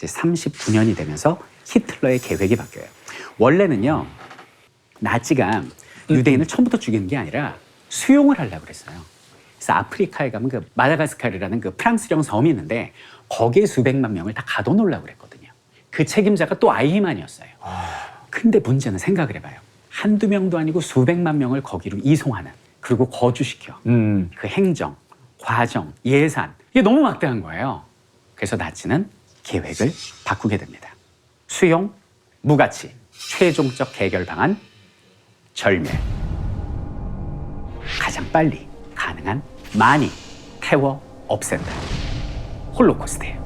나치 39년이 되면서 히틀러의 계획이 바뀌어요. 원래는요, 나치가 유대인을 처음부터 죽이는 게 아니라 수용을 하려고 그랬어요. 그래서 아프리카에 가면 그 마다가스카르라는 그 프랑스령 섬이 있는데 거기에 수백만 명을 다 가둬놓으려고 그랬거든요. 그 책임자가 또 아이히만이었어요. 근데 문제는 생각을 해봐요. 한두 명도 아니고 수백만 명을 거기로 이송하는, 그리고 거주시켜. 그 행정, 과정, 예산, 이게 너무 막대한 거예요. 그래서 나치는 계획을 바꾸게 됩니다. 수용, 무가치, 최종적 해결 방안, 절멸. 가장 빨리 가능한 많이 태워 없앤다. 홀로코스트예요.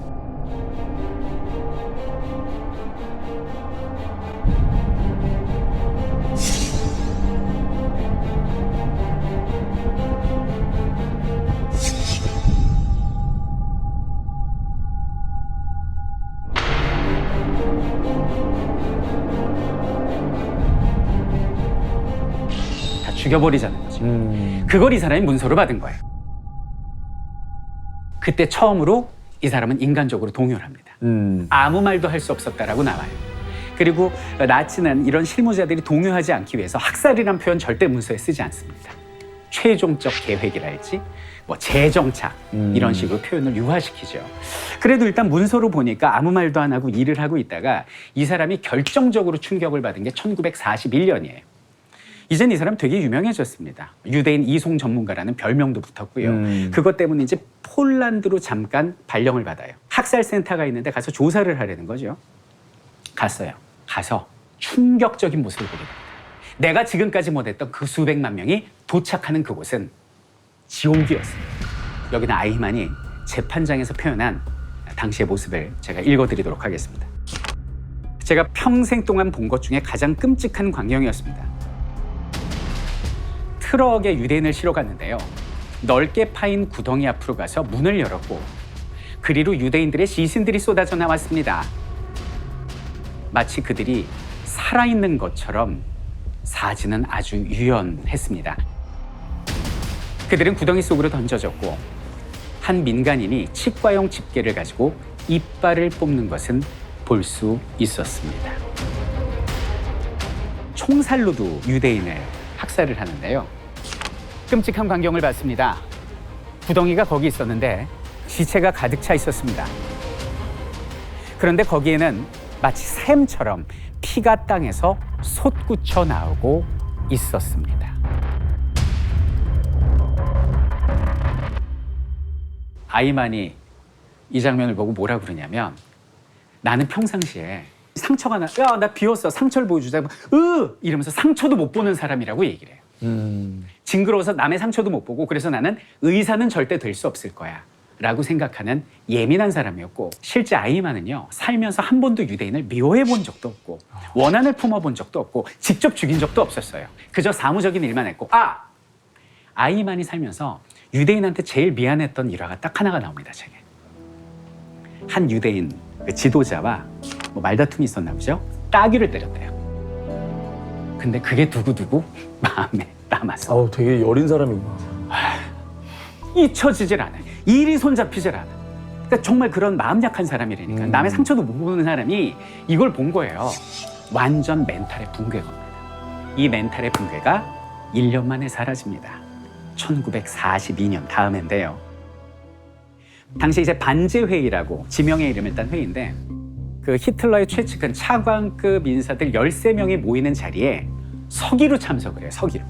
다 죽여버리자는 거지. 그걸 이 사람이 문서로 받은 거예요. 그때 처음으로 이 사람은 인간적으로 동요를 합니다. 아무 말도 할 수 없었다라고 나와요. 그리고 나치는 이런 실무자들이 동요하지 않기 위해서 학살이란 표현 절대 문서에 쓰지 않습니다. 최종적 계획이랄지 뭐 재정착 이런 식으로 표현을 유화시키죠. 그래도 일단 문서로 보니까 아무 말도 안 하고 일을 하고 있다가 이 사람이 결정적으로 충격을 받은 게 1941년이에요. 이젠 이 사람 되게 유명해졌습니다. 유대인 이송 전문가라는 별명도 붙었고요. 그것 때문에 이제 폴란드로 잠깐 발령을 받아요. 학살센터가 있는데 가서 조사를 하려는 거죠. 갔어요. 가서 충격적인 모습을 보게 됩니다. 내가 지금까지 못했던 그 수백만 명이 도착하는 그곳은 지옥이었습니다. 여기는 아이히만이 재판장에서 표현한 당시의 모습을 제가 읽어드리도록 하겠습니다. 제가 평생 동안 본 것 중에 가장 끔찍한 광경이었습니다. 트럭에 유대인을 실어 갔는데요. 넓게 파인 구덩이 앞으로 가서 문을 열었고 그리로 유대인들의 시신들이 쏟아져 나왔습니다. 마치 그들이 살아있는 것처럼 사진은 아주 유연했습니다. 그들은 구덩이 속으로 던져졌고 한 민간인이 치과용 집게를 가지고 이빨을 뽑는 것은 볼 수 있었습니다. 총살로도 유대인을 학살을 하는데요. 끔찍한 광경을 봤습니다. 구덩이가 거기 있었는데 시체가 가득 차 있었습니다. 그런데 거기에는 마치 샘처럼 피가 땅에서 솟구쳐 나오고 있었습니다. 아이히만이 이 장면을 보고 뭐라 그러냐면 나는 평상시에 상처가 야, 나 비웠어. 상처를 보여주자. 이러면서 상처도 못 보는 사람이라고 얘기를 해요. 징그러워서 남의 상처도 못 보고 그래서 나는 의사는 절대 될 수 없을 거야 라고 생각하는 예민한 사람이었고 실제 아이히만은요 살면서 한 번도 유대인을 미워해 본 적도 없고 원한을 품어본 적도 없고 직접 죽인 적도 없었어요. 그저 사무적인 일만 했고 아이히만이 살면서 유대인한테 제일 미안했던 일화가 딱 하나가 나옵니다. 책에 한 유대인 그 지도자와 뭐 말다툼이 있었나 보죠. 따귀를 때렸대요. 근데 그게 두고두고 마음에 남아서 되게 여린 사람이구나. 잊혀지질 않아요. 일이 손잡히질 않아. 그러니까 정말 그런 마음 약한 사람이라니까. 남의 상처도 못 보는 사람이 이걸 본 거예요. 완전 멘탈의 붕괴가 옵니다. 이 멘탈의 붕괴가 1년 만에 사라집니다. 1942년 다음인데요. 당시 이제 반제회의라고 지명의 이름을 딴 회의인데 그 히틀러의 최측근 차관급 인사들 13명이 모이는 자리에 서기로 참석을 해요. 서기로.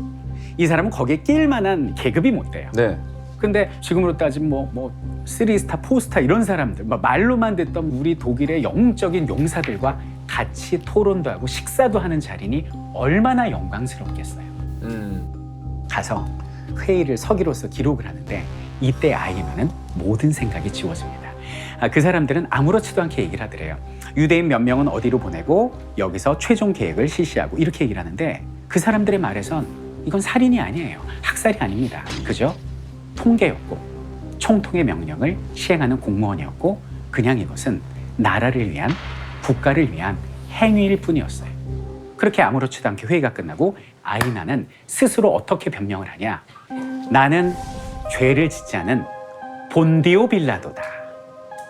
이 사람은 거기에 낄 만한 계급이 못 돼요. 네. 근데 지금으로 따지면 뭐 3스타, 4스타 이런 사람들, 말로만 듣던 우리 독일의 영웅적인 용사들과 같이 토론도 하고 식사도 하는 자리니 얼마나 영광스럽겠어요. 가서 회의를 서기로서 기록을 하는데 이때 아이히만은 모든 생각이 지워집니다. 그 사람들은 아무렇지도 않게 얘기를 하더래요. 유대인 몇 명은 어디로 보내고 여기서 최종 계획을 실시하고 이렇게 얘기를 하는데 그 사람들의 말에선 이건 살인이 아니에요. 학살이 아닙니다. 그죠? 통계였고 총통의 명령을 시행하는 공무원이었고 그냥 이것은 나라를 위한 국가를 위한 행위일 뿐이었어요. 그렇게 아무렇지도 않게 회의가 끝나고 아이히만은 스스로 어떻게 변명을 하냐. 나는 죄를 짓지 않은 본디오 빌라도다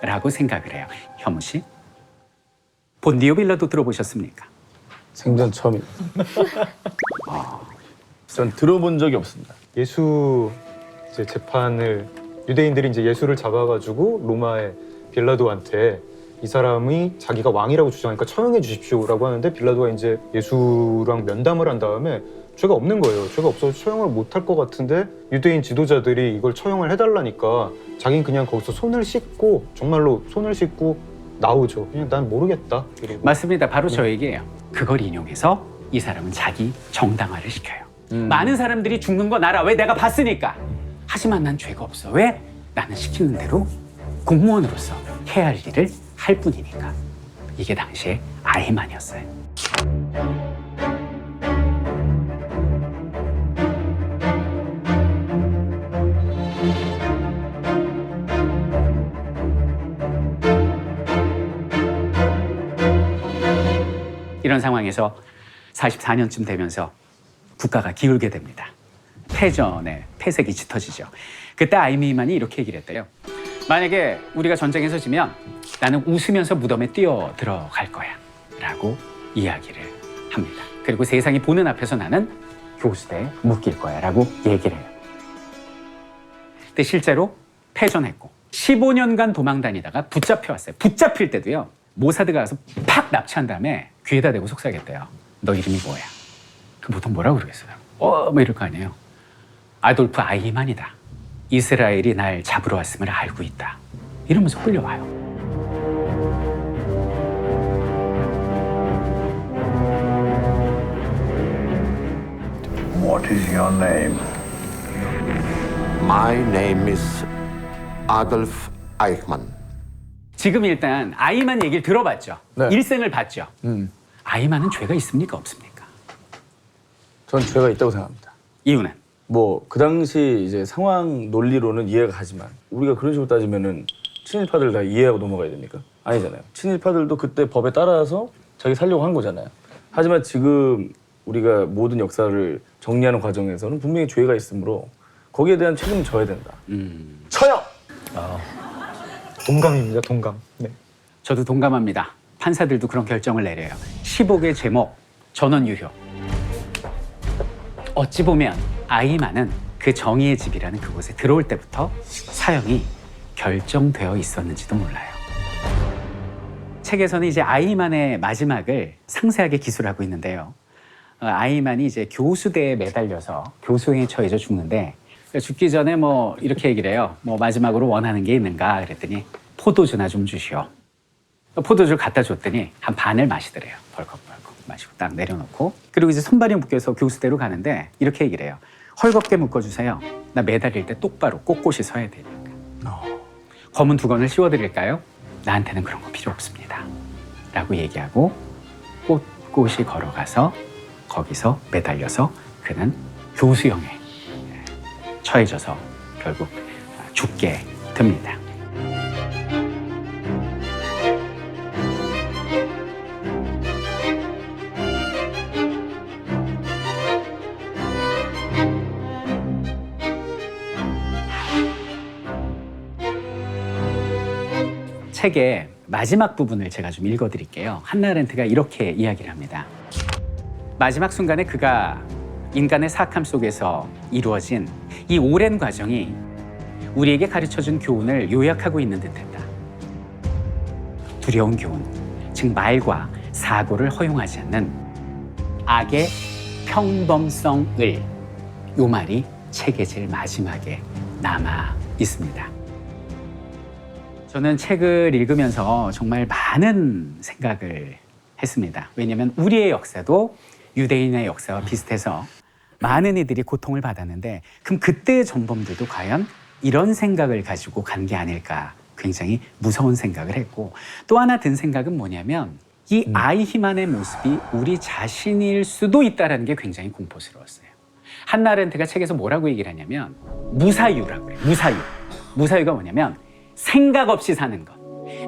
라고 생각을 해요. 혐우 씨, 본디오 빌라도 들어보셨습니까? 생전 처음입니다. 전 들어본 적이 없습니다. 예수 이제 재판을 유대인들이 이제 예수를 잡아가지고 로마의 빌라도한테 이 사람이 자기가 왕이라고 주장하니까 처형해 주십시오라고 하는데 빌라도가 이제 예수랑 면담을 한 다음에 죄가 없는 거예요. 죄가 없어서 처형을 못 할 것 같은데 유대인 지도자들이 이걸 처형을 해달라니까 자기는 그냥 거기서 손을 씻고 정말로 손을 씻고 나오죠. 그냥 난 모르겠다. 이러고. 맞습니다. 바로 저 얘기예요. 그걸 인용해서 이 사람은 자기 정당화를 시켜요. 많은 사람들이 죽는 건 알아. 왜? 내가 봤으니까. 하지만 난 죄가 없어. 왜? 나는 시키는 대로 공무원으로서 해야 할 일을 할 뿐이니까. 이게 당시에 아히만이었어요. 이런 상황에서 44년쯤 되면서 국가가 기울게 됩니다. 패전의 폐색이 짙어지죠. 그때 아히만이 이렇게 얘기를 했대요. 만약에 우리가 전쟁에서 지면 나는 웃으면서 무덤에 뛰어 들어갈 거야 라고 이야기를 합니다. 그리고 세상이 보는 앞에서 나는 교수대에 묶일 거야 라고 얘기를 해요. 근데 실제로 패전했고 15년간 도망 다니다가 붙잡혀왔어요. 붙잡힐 때도요. 모사드가 가서 팍 납치한 다음에 귀에다 대고 속삭였대요. 너 이름이 뭐야? 그 보통 뭐라고 그러겠어요? 뭐 이럴 거 아니에요. 아돌프 아히만이다. 이스라엘이 날 잡으러 왔음을 알고 있다. 이러면서 끌려와요. What is your name? My name is Adolf Eichmann. 지금 일단 아히만 얘기를 들어봤죠. 네. 일생을 봤죠. 아히만은 죄가 있습니까? 없습니까? 전 죄가 있다고 생각합니다. 이유는? 뭐 그 당시 이제 상황 논리로는 이해가 가지만 우리가 그런 식으로 따지면은 친일파들 다 이해하고 넘어가야 됩니까? 아니잖아요. 친일파들도 그때 법에 따라서 자기 살려고 한 거잖아요. 하지만 지금 우리가 모든 역사를 정리하는 과정에서는 분명히 죄가 있으므로 거기에 대한 책임은 져야 된다. 처형! 동감입니다. 동감. 네. 저도 동감합니다. 판사들도 그런 결정을 내려요. 15개 제목, 전원 유효. 어찌 보면 아히만은 그 정의의 집이라는 그곳에 들어올 때부터 사형이 결정되어 있었는지도 몰라요. 책에서는 이제 아히만의 마지막을 상세하게 기술하고 있는데요. 아히만이 이제 교수대에 매달려서 교수형에 처해져 죽는데 죽기 전에 뭐 이렇게 얘기를 해요. 뭐 마지막으로 원하는 게 있는가 그랬더니 포도주나 좀 주시오. 포도주를 갖다 줬더니 한 반을 마시더래요. 벌컥벌컥 마시고 딱 내려놓고 그리고 이제 손발이 묶여서 교수대로 가는데 이렇게 얘기를 해요. 헐겁게 묶어주세요. 나 매달릴 때 똑바로 꼿꼿이 서야 되니까. 검은 두건을 씌워드릴까요? 나한테는 그런 거 필요 없습니다. 라고 얘기하고 꼿꼿이 걸어가서 거기서 매달려서 그는 교수형에 처해져서 결국 죽게 됩니다. 책의 마지막 부분을 제가 좀 읽어드릴게요. 한나 아렌트가 이렇게 이야기를 합니다. 마지막 순간에 그가 인간의 사악함 속에서 이루어진 이 오랜 과정이 우리에게 가르쳐준 교훈을 요약하고 있는 듯했다. 두려운 교훈, 즉 말과 사고를 허용하지 않는 악의 평범성을 요 말이 책의 제일 마지막에 남아 있습니다. 저는 책을 읽으면서 정말 많은 생각을 했습니다. 왜냐하면 우리의 역사도 유대인의 역사와 비슷해서 많은 이들이 고통을 받았는데 그럼 그때의 전범들도 과연 이런 생각을 가지고 간 게 아닐까 굉장히 무서운 생각을 했고 또 하나 든 생각은 뭐냐면 이 아히만의 모습이 우리 자신일 수도 있다는 게 굉장히 공포스러웠어요. 한나 아렌트가 책에서 뭐라고 얘기를 하냐면 무사유라고 그래요. 무사유. 무사유가 뭐냐면 생각 없이 사는 것.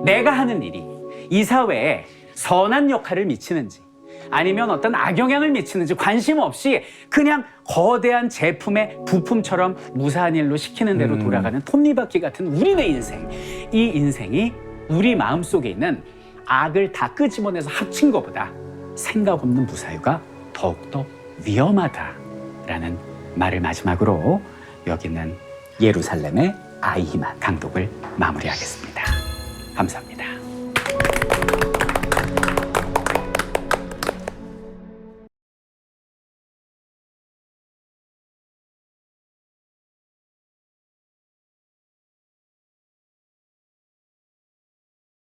내가 하는 일이 이 사회에 선한 역할을 미치는지 아니면 어떤 악영향을 미치는지 관심 없이 그냥 거대한 제품의 부품처럼 무사한 일로 시키는 대로 돌아가는 톱니바퀴 같은 우리네 인생. 이 인생이 우리 마음속에 있는 악을 다 끄집어내서 합친 것보다 생각 없는 무사유가 더욱더 위험하다라는 말을 마지막으로 여기는 예루살렘의 아이히만 강독을 마무리하겠습니다. 감사합니다.